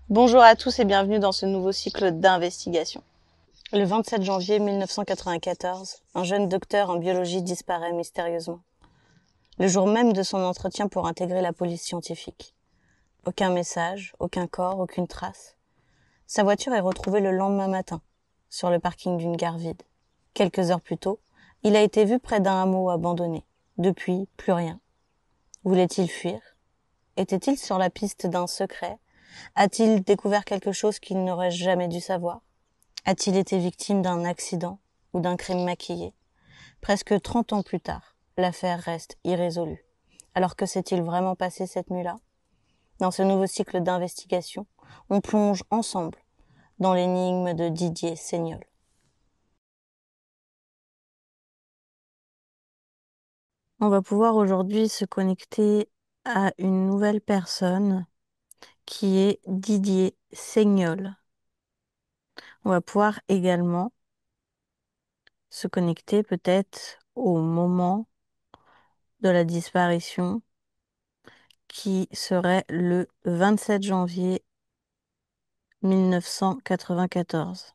Bonjour à tous et bienvenue dans ce nouveau cycle d'investigation. Le 27 janvier 1994, un jeune docteur en biologie disparaît mystérieusement. Le jour même de son entretien pour intégrer la police scientifique. Aucun message, aucun corps, aucune trace. Sa voiture est retrouvée le lendemain matin, sur le parking d'une gare vide. Quelques heures plus tôt, il a été vu près d'un hameau abandonné. Depuis, plus rien. Voulait-il fuir? Était-il sur la piste d'un secret? A-t-il découvert quelque chose qu'il n'aurait jamais dû savoir? A-t-il été victime d'un accident ou d'un crime maquillé? Presque 30 ans plus tard, l'affaire reste irrésolue. Alors que s'est-il vraiment passé cette nuit-là? Dans ce nouveau cycle d'investigation, on plonge ensemble dans l'énigme de Didier Seignol. On va pouvoir aujourd'hui se connecter à une nouvelle personne qui est Didier Seignol. On va pouvoir également se connecter peut-être au moment de la disparition qui serait le 27 janvier 1994.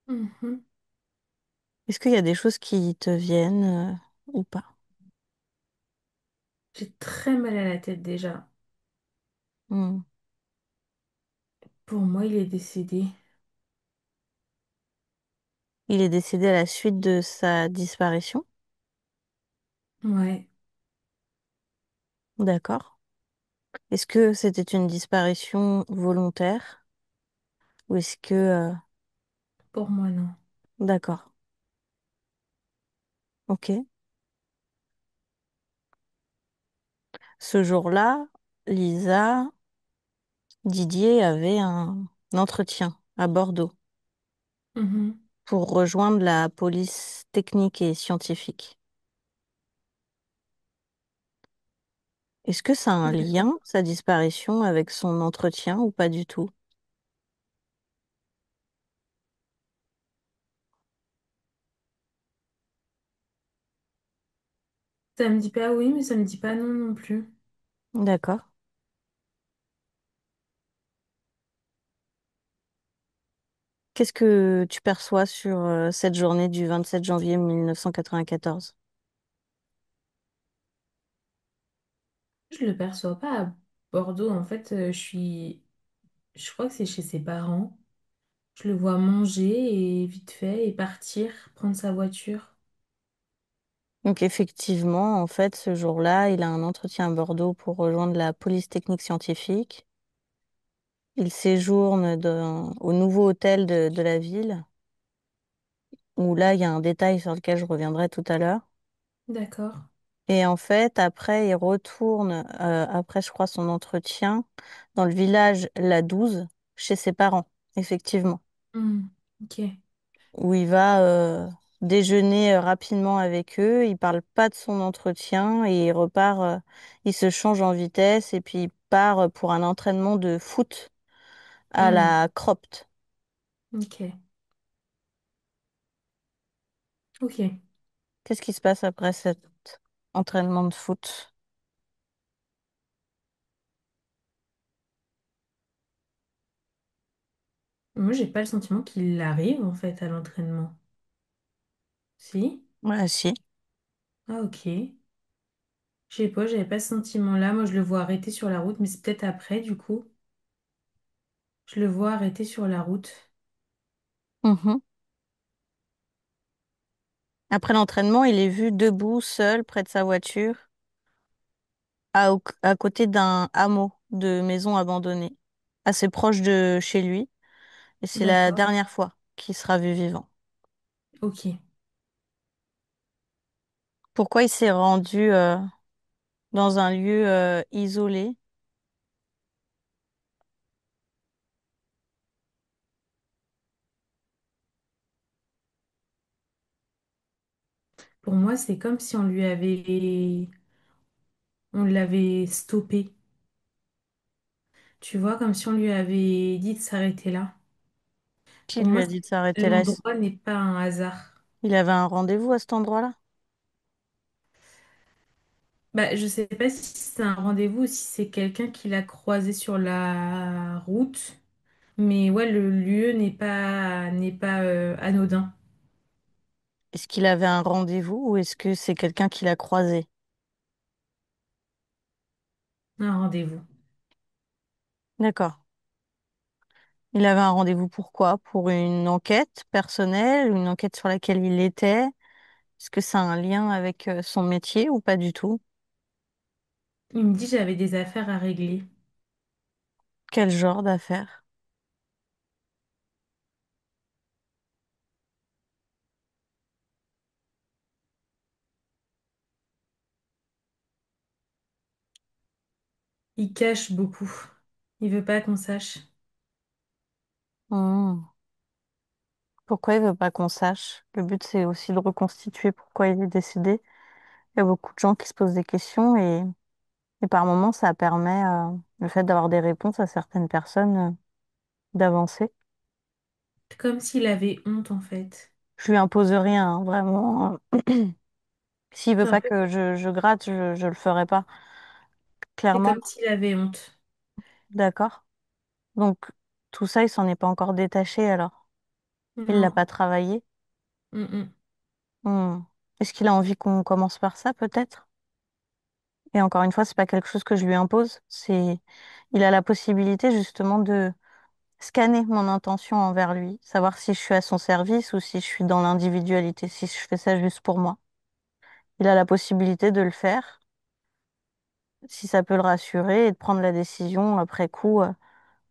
Mhm. Est-ce qu'il y a des choses qui te viennent ou pas? J'ai très mal à la tête déjà. Hmm. Pour moi, il est décédé. Il est décédé à la suite de sa disparition. Ouais, D'accord. Est-ce que c'était une disparition volontaire ou est-ce que... pour moi, non. D'accord. Ok. Ce jour-là, Lisa, Didier avait un entretien à Bordeaux Mhm. pour rejoindre la police technique et scientifique. Est-ce que ça a un D'accord. lien, sa disparition, avec son entretien ou pas du tout? Ça me dit pas oui, mais ça me dit pas non non plus. D'accord. Qu'est-ce que tu perçois sur cette journée du 27 janvier 1994? Je le perçois pas à Bordeaux. En fait, je crois que c'est chez ses parents. Je le vois manger et vite fait et partir, prendre sa voiture. Donc effectivement, en fait, ce jour-là, il a un entretien à Bordeaux pour rejoindre la police technique scientifique. Il séjourne au nouveau hôtel de la ville, où là, il y a un détail sur lequel je reviendrai tout à l'heure. D'accord. Et en fait, après, il retourne, après, je crois, son entretien, dans le village La Douze, chez ses parents, effectivement, Hmm. Ok. où il va déjeuner rapidement avec eux. Il parle pas de son entretien et il repart, il se change en vitesse et puis il part pour un entraînement de foot à Hmm. la Cropt. Ok. Ok. Qu'est-ce qui se passe après cet entraînement de foot? Moi, j'ai pas le sentiment qu'il arrive en fait à l'entraînement. Si? Ouais, si. Ah, ok. Je sais pas, j'avais pas ce sentiment-là. Moi, je le vois arrêter sur la route, mais c'est peut-être après, du coup. Je le vois arrêter sur la route. Mhm. Après l'entraînement, il est vu debout, seul, près de sa voiture, à côté d'un hameau de maisons abandonnées, assez proche de chez lui. Et c'est la D'accord. dernière fois qu'il sera vu vivant. Ok. Pourquoi il s'est rendu dans un lieu isolé? Pour moi, c'est comme si on l'avait stoppé. Tu vois, comme si on lui avait dit de s'arrêter là. Qui Pour lui moi, a dit de s'arrêter là? l'endroit n'est pas un hasard. Il avait un rendez-vous à cet endroit-là? Bah, je sais pas si c'est un rendez-vous ou si c'est quelqu'un qui l'a croisé sur la route, mais ouais, le lieu n'est pas anodin. Est-ce qu'il avait un rendez-vous ou est-ce que c'est quelqu'un qui l'a croisé? Un rendez-vous. D'accord. Il avait un rendez-vous pour quoi? Pour une enquête personnelle, une enquête sur laquelle il était? Est-ce que ça a un lien avec son métier ou pas du tout? Il me dit j'avais des affaires à régler. Quel genre d'affaires? Il cache beaucoup. Il veut pas qu'on sache. Hmm. Pourquoi il veut pas qu'on sache? Le but, c'est aussi de reconstituer pourquoi il est décédé. Il y a beaucoup de gens qui se posent des questions et par moments, ça permet, le fait d'avoir des réponses à certaines personnes, d'avancer. Comme s'il avait honte en fait. Je lui impose rien, hein, vraiment. S'il veut C'est un pas peu, que je gratte, je le ferai pas. c'est Clairement, comme s'il avait honte. d'accord. Donc, tout ça, il s'en est pas encore détaché alors. Il l'a Non. pas travaillé. Mm. Hmm. Est-ce qu'il a envie qu'on commence par ça, peut-être? Et encore une fois, c'est pas quelque chose que je lui impose. Il a la possibilité justement de scanner mon intention envers lui, savoir si je suis à son service ou si je suis dans l'individualité, si je fais ça juste pour moi. Il a la possibilité de le faire, si ça peut le rassurer et de prendre la décision après coup,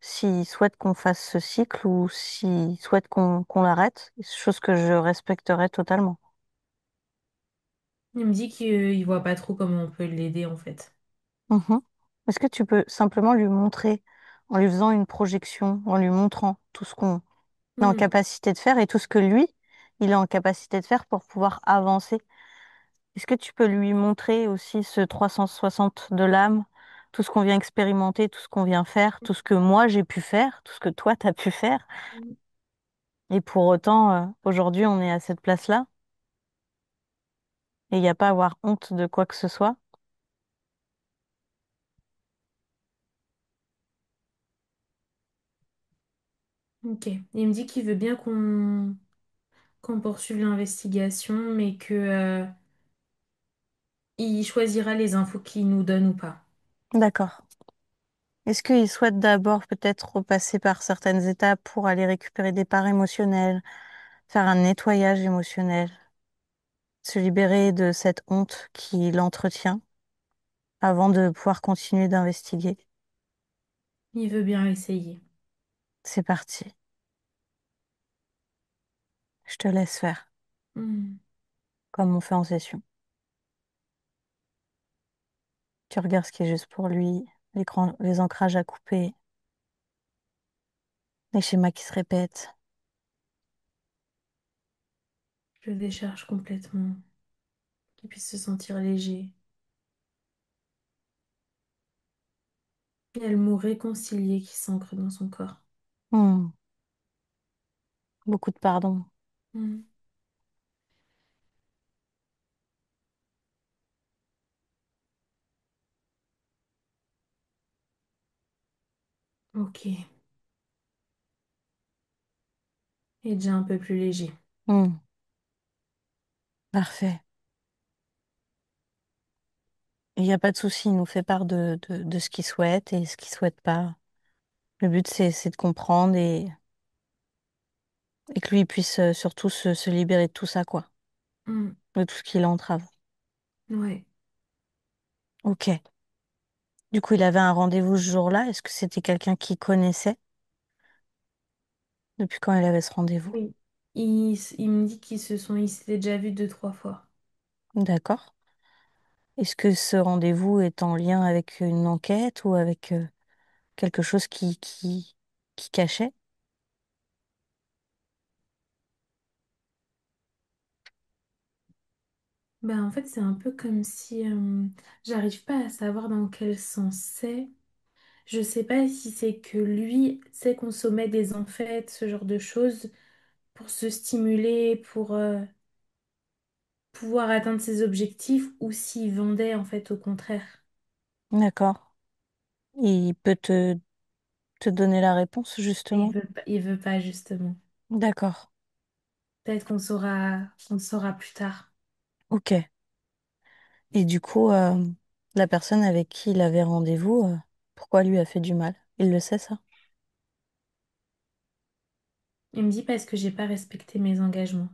s'il souhaite qu'on fasse ce cycle ou s'il souhaite qu'on l'arrête, chose que je respecterai totalement. Il me dit qu'il voit pas trop comment on peut l'aider en fait. Mhm. Est-ce que tu peux simplement lui montrer, en lui faisant une projection, en lui montrant tout ce qu'on est en Mm. capacité de faire et tout ce que lui, il est en capacité de faire pour pouvoir avancer? Est-ce que tu peux lui montrer aussi ce 360 de l'âme, tout ce qu'on vient expérimenter, tout ce qu'on vient faire, tout ce que moi j'ai pu faire, tout ce que toi t'as pu faire? Et pour autant, aujourd'hui, on est à cette place-là et il n'y a pas à avoir honte de quoi que ce soit. Ok. Il me dit qu'il veut bien qu'on poursuive l'investigation, mais que il choisira les infos qu'il nous donne ou pas. D'accord. Est-ce qu'il souhaite d'abord peut-être repasser par certaines étapes pour aller récupérer des parts émotionnelles, faire un nettoyage émotionnel, se libérer de cette honte qui l'entretient avant de pouvoir continuer d'investiguer? Il veut bien essayer. C'est parti. Je te laisse faire, Mm. comme on fait en session. Tu regardes ce qui est juste pour lui, les ancrages à couper, les schémas qui se répètent. Je le décharge complètement. Qu'il puisse se sentir léger. Il y a le mot réconcilier qui s'ancre dans son corps. Hmm, beaucoup de pardon. Mm. Ok. Et déjà un peu plus léger. Hmm, parfait. Il n'y a pas de souci, il nous fait part de ce qu'il souhaite et ce qu'il souhaite pas. Le but, c'est de comprendre et que lui puisse surtout se libérer de tout ça, quoi. Mm. De tout ce qui l'entrave. Ouais. Ok. Du coup, il avait un rendez-vous ce jour-là. Est-ce que c'était quelqu'un qu'il connaissait depuis quand il avait ce rendez-vous? Oui. Il me dit ils s'étaient déjà vus deux, trois fois. D'accord. Est-ce que ce rendez-vous est en lien avec une enquête ou avec quelque chose qui cachait? Bah, en fait, c'est un peu comme si j'arrive pas à savoir dans quel sens c'est. Je sais pas si c'est que lui sait consommer des amphètes, ce genre de choses, pour se stimuler, pour... pouvoir atteindre ses objectifs ou s'il vendait en fait au contraire. D'accord. Il peut te donner la réponse, Mais justement. il veut pas justement. D'accord. Peut-être qu'on le saura plus tard. Ok. Et du coup, la personne avec qui il avait rendez-vous, pourquoi lui a fait du mal? Il le sait, ça? Il me dit parce que j'ai pas respecté mes engagements.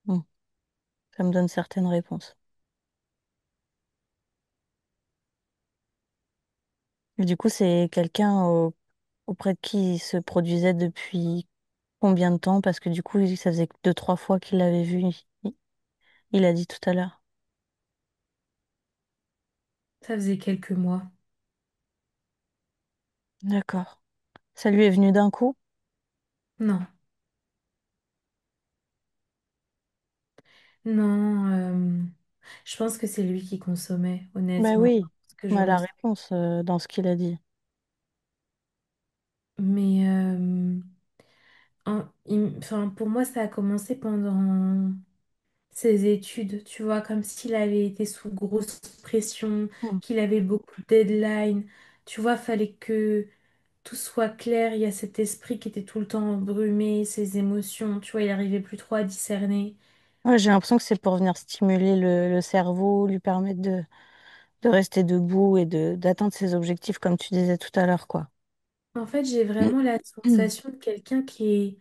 Hmm. Ça me donne certaines réponses. Et du coup, c'est quelqu'un auprès de qui il se produisait depuis combien de temps? Parce que du coup, ça faisait que deux, trois fois qu'il l'avait vu, il a dit tout à l'heure. Ça faisait quelques mois. D'accord. Ça lui est venu d'un coup? Non, non. Je pense que c'est lui qui consommait, Ben honnêtement, oui, ce que on je a la ressens. réponse dans ce qu'il a dit. Mais enfin, pour moi, ça a commencé pendant ses études, tu vois, comme s'il avait été sous grosse pression, Hmm. qu'il avait beaucoup de deadlines. Tu vois, fallait que tout soit clair. Il y a cet esprit qui était tout le temps embrumé, ses émotions, tu vois, il n'arrivait plus trop à discerner. Ouais, j'ai l'impression que c'est pour venir stimuler le cerveau, lui permettre de rester debout et d'atteindre ses objectifs, comme tu disais tout à l'heure, quoi. En fait, j'ai vraiment la sensation de quelqu'un qui est,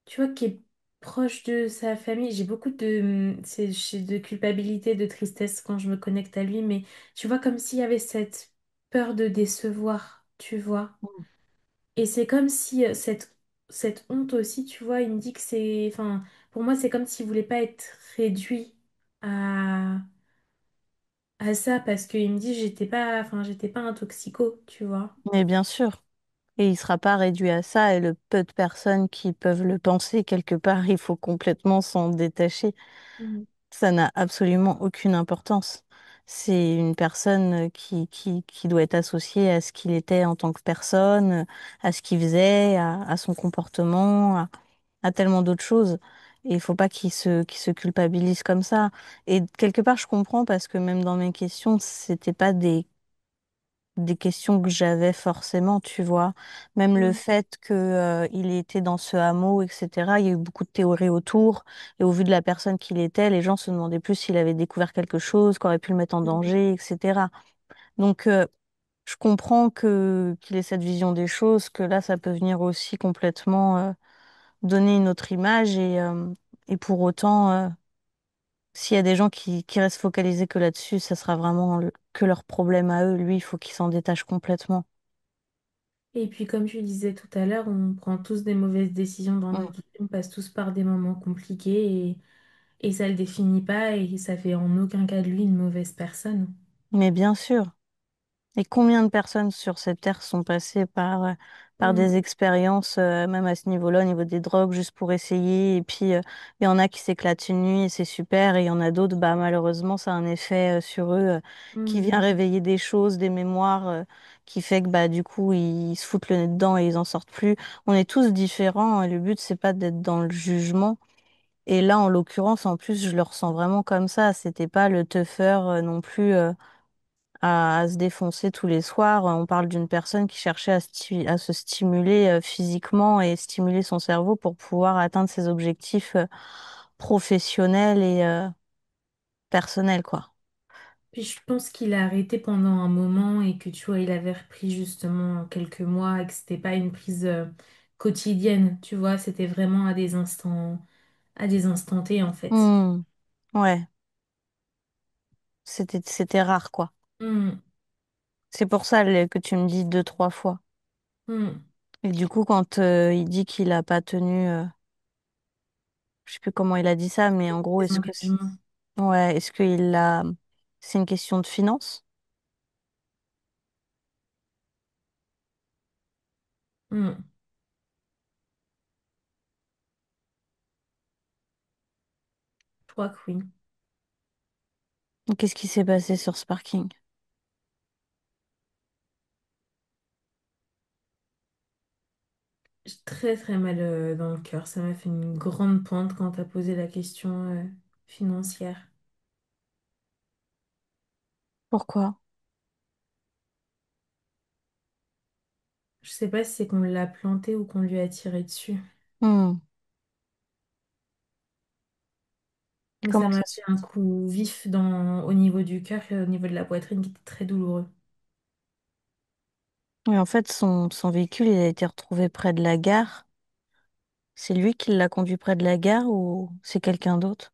tu vois, qui est proche de sa famille. J'ai beaucoup j'ai de culpabilité, de tristesse quand je me connecte à lui, mais tu vois, comme s'il y avait cette peur de décevoir, tu vois. Et c'est comme si cette honte aussi, tu vois, il me dit que c'est, enfin, pour moi, c'est comme s'il voulait pas être réduit à, à ça parce qu'il me dit, j'étais pas un toxico, tu vois. Mais bien sûr. Et il sera pas réduit à ça, et le peu de personnes qui peuvent le penser quelque part, il faut complètement s'en détacher. Mm. Ça n'a absolument aucune importance. C'est une personne qui doit être associée à ce qu'il était en tant que personne, à ce qu'il faisait, à son comportement, à tellement d'autres choses. Et il faut pas qu'il se culpabilise comme ça. Et quelque part, je comprends parce que même dans mes questions, c'était pas des questions que j'avais forcément, tu vois. Même le Mm. fait que, il était dans ce hameau, etc., il y a eu beaucoup de théories autour. Et au vu de la personne qu'il était, les gens se demandaient plus s'il avait découvert quelque chose, qu'aurait pu le mettre en Mm. danger, etc. Donc, je comprends qu'il ait cette vision des choses, que là, ça peut venir aussi complètement, donner une autre image et pour autant, s'il y a des gens qui restent focalisés que là-dessus, ça sera vraiment que leur problème à eux. Lui, il faut qu'il s'en détache complètement. Et puis, comme tu disais tout à l'heure, on prend tous des mauvaises décisions dans Mm. notre vie, on passe tous par des moments compliqués et ça le définit pas et ça fait en aucun cas de lui une mauvaise personne. Mais bien sûr. Et combien de personnes sur cette terre sont passées par Mm. des expériences, même à ce niveau-là, au niveau des drogues, juste pour essayer. Et puis, il y en a qui s'éclatent une nuit et c'est super. Et il y en a d'autres, bah, malheureusement, ça a un effet, sur eux, qui Mm. vient réveiller des choses, des mémoires, qui fait que, bah, du coup, ils se foutent le nez dedans et ils en sortent plus. On est tous différents. Et le but, c'est pas d'être dans le jugement. Et là, en l'occurrence, en plus, je le ressens vraiment comme ça. C'était pas le teufeur, non plus. À se défoncer tous les soirs. On parle d'une personne qui cherchait à se stimuler physiquement et stimuler son cerveau pour pouvoir atteindre ses objectifs professionnels et personnels, quoi. Puis je pense qu'il a arrêté pendant un moment et que tu vois, il avait repris justement quelques mois et que c'était pas une prise quotidienne, tu vois, c'était vraiment à des instants T en fait. Hmm. Ouais, c'était rare, quoi. Mm. C'est pour ça que tu me dis deux, trois fois. Mm. Et du coup, quand il dit qu'il a pas tenu, je sais plus comment il a dit ça, mais en gros, Des engagements. ouais, est-ce qu'il a, c'est une question de finance? Mm. Je crois que oui. Qu'est-ce qui s'est passé sur ce parking? très très mal dans le cœur. Ça m'a fait une grande pente quand t'as posé la question financière. Pourquoi? Je sais pas si c'est qu'on l'a planté ou qu'on lui a tiré dessus. Hmm. Mais Comment ça m'a ça se fait un coup vif au niveau du cœur et au niveau de la poitrine qui était très douloureux. Oui, en fait, son véhicule, il a été retrouvé près de la gare. C'est lui qui l'a conduit près de la gare ou c'est quelqu'un d'autre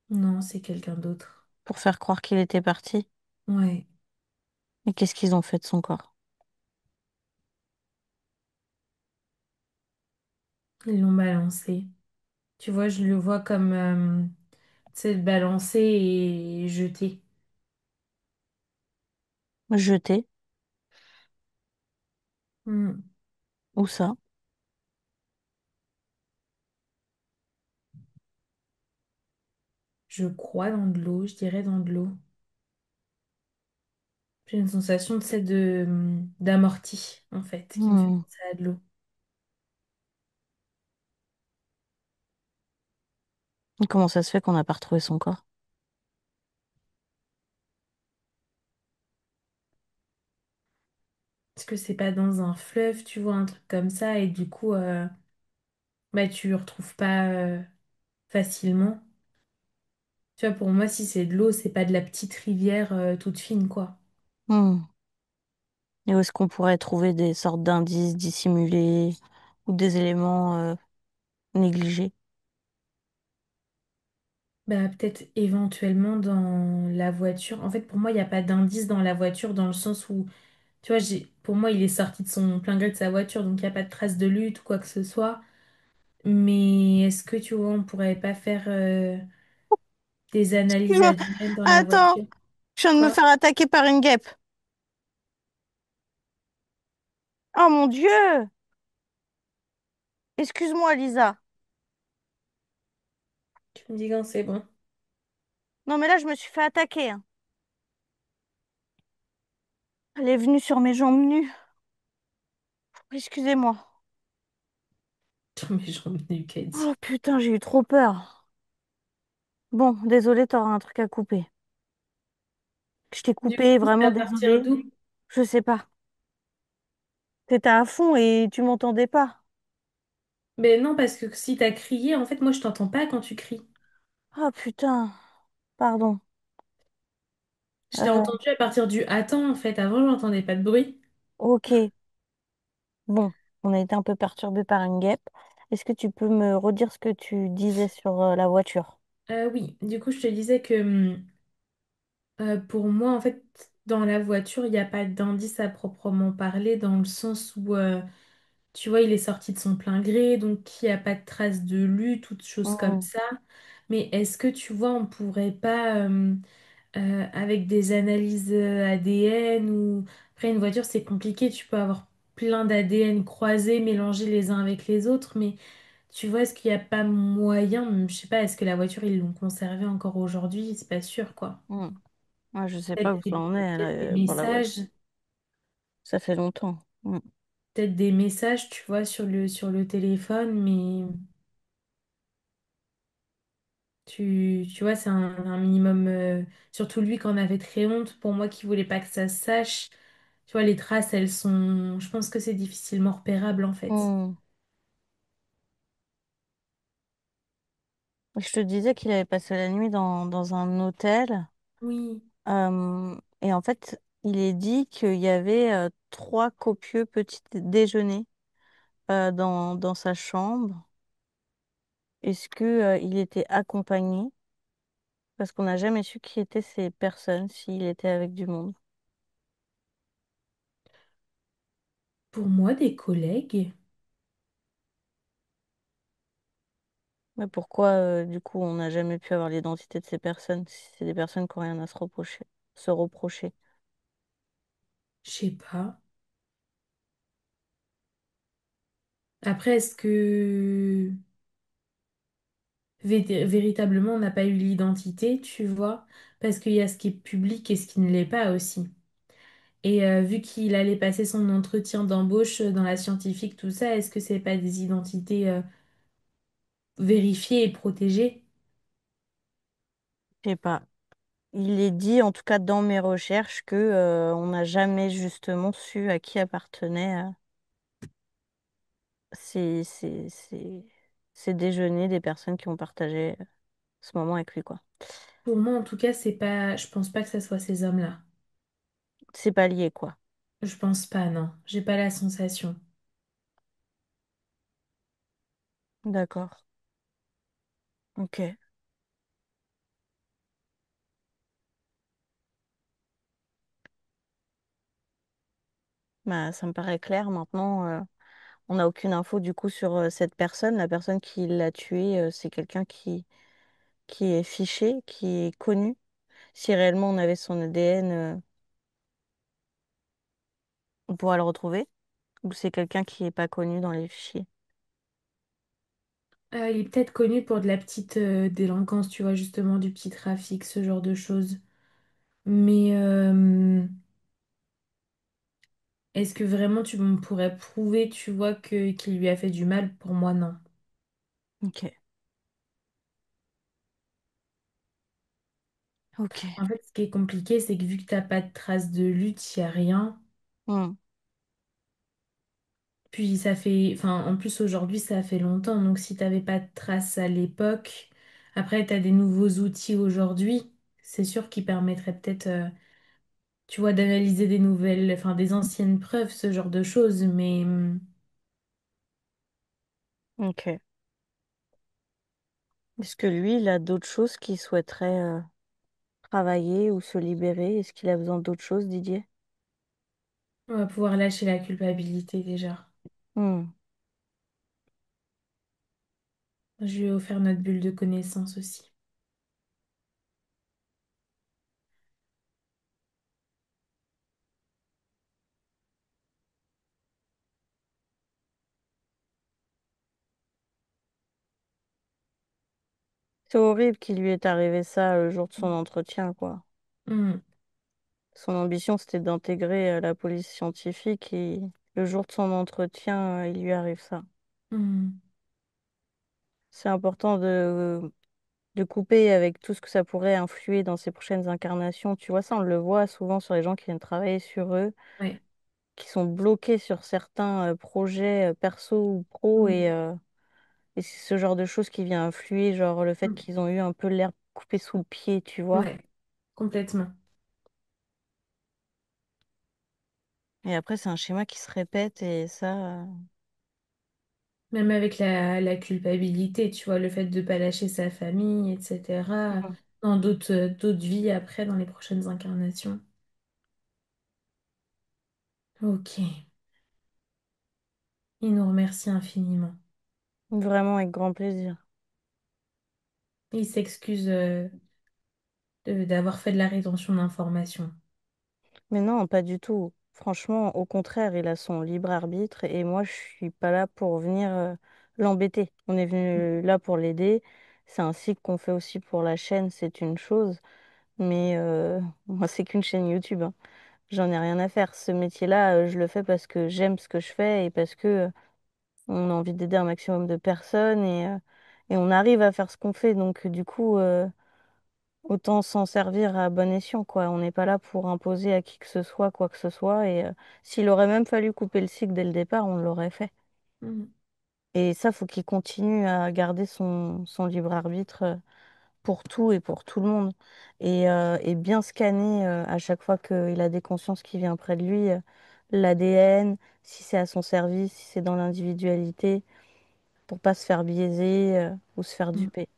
Non, c'est quelqu'un d'autre. pour faire croire qu'il était parti? Ouais, Et qu'est-ce qu'ils ont fait de son corps? ils l'ont balancé. Tu vois, je le vois comme, tu sais, balancé et jeté. Jeté? Hmm. Où ça? Je crois dans de l'eau, je dirais dans de l'eau. J'ai une sensation de celle d'amorti, en fait, qui me fait Hmm. penser à de l'eau. Comment ça se fait qu'on n'a pas retrouvé son corps? Est-ce que c'est pas dans un fleuve, tu vois, un truc comme ça, et du coup, bah, tu le retrouves pas facilement. Tu vois, pour moi, si c'est de l'eau, c'est pas de la petite rivière toute fine, quoi. Hmm. Et où est-ce qu'on pourrait trouver des sortes d'indices dissimulés ou des éléments négligés? Bah, peut-être éventuellement dans la voiture. En fait, pour moi, il n'y a pas d'indice dans la voiture dans le sens où, tu vois, pour moi, il est sorti de son plein gré de sa voiture, donc il n'y a pas de trace de lutte ou quoi que ce soit. Mais est-ce que, tu vois, on pourrait pas faire des analyses Excuse-moi. ADN dans la Attends, voiture? je viens de me Quoi? faire attaquer par une guêpe. Oh mon Dieu! Excuse-moi, Lisa. Tu me dis quand c'est bon. Non, mais là, je me suis fait attaquer, hein. Elle est venue sur mes jambes nues. Excusez-moi. Mais j'en ai eu qu'à Oh dire. putain, j'ai eu trop peur. Bon, désolée, t'auras un truc à couper. Je t'ai Du coupé, coup, c'est vraiment à partir désolée. d'où? Je sais pas. T'étais à fond et tu m'entendais pas. Mais non, parce que si t'as crié, en fait, moi, je t'entends pas quand tu cries. Oh putain, pardon. Je t'ai Euh, entendu à partir du attends, en fait. Avant, je n'entendais pas de bruit. ok, bon, on a été un peu perturbé par une guêpe. Est-ce que tu peux me redire ce que tu disais sur la voiture? Oui, du coup, je te disais que pour moi, en fait, dans la voiture, il n'y a pas d'indice à proprement parler, dans le sens où, tu vois, il est sorti de son plein gré, donc il n'y a pas de traces de lutte ou de choses comme Hmm, ça. Mais est-ce que, tu vois, on pourrait pas, avec des analyses ADN ou... Après, une voiture, c'est compliqué, tu peux avoir plein d'ADN croisés, mélangés les uns avec les autres, mais tu vois, est-ce qu'il n'y a pas moyen, je sais pas, est-ce que la voiture, ils l'ont conservée encore aujourd'hui? C'est pas sûr, quoi. hmm. Ouais, je sais pas Peut-être où ça en est peut-être des pour la voiture. messages, Ça fait longtemps. Hmm. peut-être des messages, tu vois, sur le téléphone, mais tu vois, c'est un minimum, surtout lui qui en avait très honte, pour moi qui voulais pas que ça se sache. Tu vois, les traces, elles sont, je pense que c'est difficilement repérable en fait. Hmm. Je te disais qu'il avait passé la nuit dans un hôtel. Oui, Et en fait, il est dit qu'il y avait trois copieux petits déjeuners dans sa chambre. Est-ce que, il était accompagné? Parce qu'on n'a jamais su qui étaient ces personnes, s'il était avec du monde. pour moi, des collègues, Mais pourquoi, du coup, on n'a jamais pu avoir l'identité de ces personnes, si c'est des personnes qui n'ont rien à se reprocher, se reprocher? je sais pas. Après, est-ce que véritablement on n'a pas eu l'identité, tu vois? Parce qu'il y a ce qui est public et ce qui ne l'est pas aussi. Et vu qu'il allait passer son entretien d'embauche dans la scientifique, tout ça, est-ce que c'est pas des identités vérifiées et protégées? Je sais pas. Il est dit, en tout cas dans mes recherches, que on n'a jamais justement su à qui appartenaient ces, ces, ces, ces déjeuners des personnes qui ont partagé ce moment avec lui, quoi. Pour moi, en tout cas, c'est pas. Je pense pas que ça soit ces hommes-là. C'est pas lié, quoi. Je pense pas, non. J'ai pas la sensation. D'accord. Ok. Bah, ça me paraît clair maintenant. On n'a aucune info du coup sur cette personne. La personne qui l'a tué, c'est quelqu'un qui est fiché, qui est connu. Si réellement on avait son ADN, on pourra le retrouver. Ou c'est quelqu'un qui est pas connu dans les fichiers. Il est peut-être connu pour de la petite délinquance, tu vois, justement, du petit trafic, ce genre de choses. Mais est-ce que vraiment tu me pourrais prouver, tu vois, qu'il lui a fait du mal? Pour moi, non. Ok. Ok. En fait, ce qui est compliqué, c'est que vu que t'as pas de traces de lutte, il n'y a rien. Hmm. Puis ça fait, enfin, en plus aujourd'hui, ça fait longtemps. Donc si t'avais pas de traces à l'époque, après t'as des nouveaux outils aujourd'hui, c'est sûr qu'ils permettraient peut-être, tu vois, d'analyser des nouvelles, enfin des anciennes preuves, ce genre de choses. Mais Ok. Est-ce que lui, il a d'autres choses qu'il souhaiterait travailler ou se libérer? Est-ce qu'il a besoin d'autres choses, Didier? on va pouvoir lâcher la culpabilité déjà. Hmm. Je lui ai offert notre bulle de connaissance aussi. C'est horrible qu'il lui est arrivé ça le jour de son entretien, quoi. Hmm, Son ambition, c'était d'intégrer la police scientifique et le jour de son entretien, il lui arrive ça. hmm. C'est important de couper avec tout ce que ça pourrait influer dans ses prochaines incarnations. Tu vois, ça, on le voit souvent sur les gens qui viennent travailler sur eux, Ouais. qui sont bloqués sur certains projets perso ou pro Hmm, et c'est ce genre de choses qui vient influer, genre le fait hmm. qu'ils ont eu un peu l'herbe coupée sous le pied, tu vois. Ouais, complètement. Et après, c'est un schéma qui se répète et ça. Même avec la culpabilité, tu vois, le fait de pas lâcher sa famille, etc. Mm. Dans d'autres vies après, dans les prochaines incarnations. Ok. Il nous remercie infiniment. Vraiment avec grand plaisir. Il s'excuse d'avoir fait de la rétention d'informations. Mais non, pas du tout. Franchement, au contraire, il a son libre arbitre et moi, je suis pas là pour venir l'embêter. On est venu là pour l'aider. C'est un cycle qu'on fait aussi pour la chaîne, c'est une chose. Mais moi, c'est qu'une chaîne YouTube, hein. J'en ai rien à faire. Ce métier-là, je le fais parce que j'aime ce que je fais et parce que on a envie d'aider un maximum de personnes et on arrive à faire ce qu'on fait. Donc, du coup, autant s'en servir à bon escient, quoi. On n'est pas là pour imposer à qui que ce soit quoi que ce soit. Et s'il aurait même fallu couper le cycle dès le départ, on l'aurait fait. Mm. Et ça, faut qu'il continue à garder son libre arbitre pour tout et pour tout le monde. Et bien scanner à chaque fois qu'il a des consciences qui viennent près de lui, l'ADN, si c'est à son service, si c'est dans l'individualité, pour pas se faire biaiser ou se faire Mm. duper.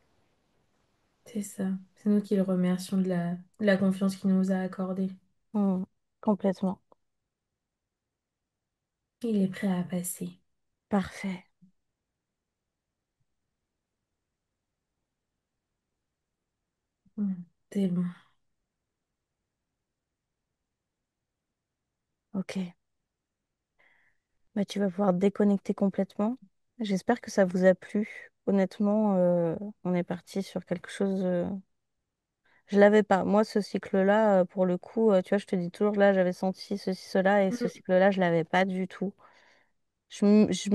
C'est ça. C'est nous qui le remercions de la confiance qu'il nous a accordée. Mm, complètement. Il est prêt à passer. Parfait. Mm. C'est bon. Ok. Bah, tu vas pouvoir te déconnecter complètement. J'espère que ça vous a plu. Honnêtement, on est parti sur quelque chose Je l'avais pas. Moi, ce cycle-là, pour le coup, tu vois, je te dis toujours, là, j'avais senti ceci, cela, et ce Mm. cycle-là, je l'avais pas du tout. Je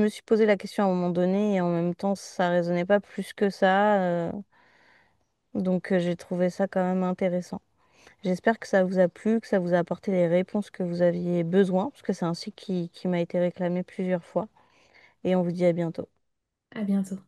me suis posé la question à un moment donné, et en même temps, ça résonnait pas plus que ça. Donc, j'ai trouvé ça quand même intéressant. J'espère que ça vous a plu, que ça vous a apporté les réponses que vous aviez besoin, parce que c'est un cycle qui m'a été réclamé plusieurs fois. Et on vous dit à bientôt. À bientôt.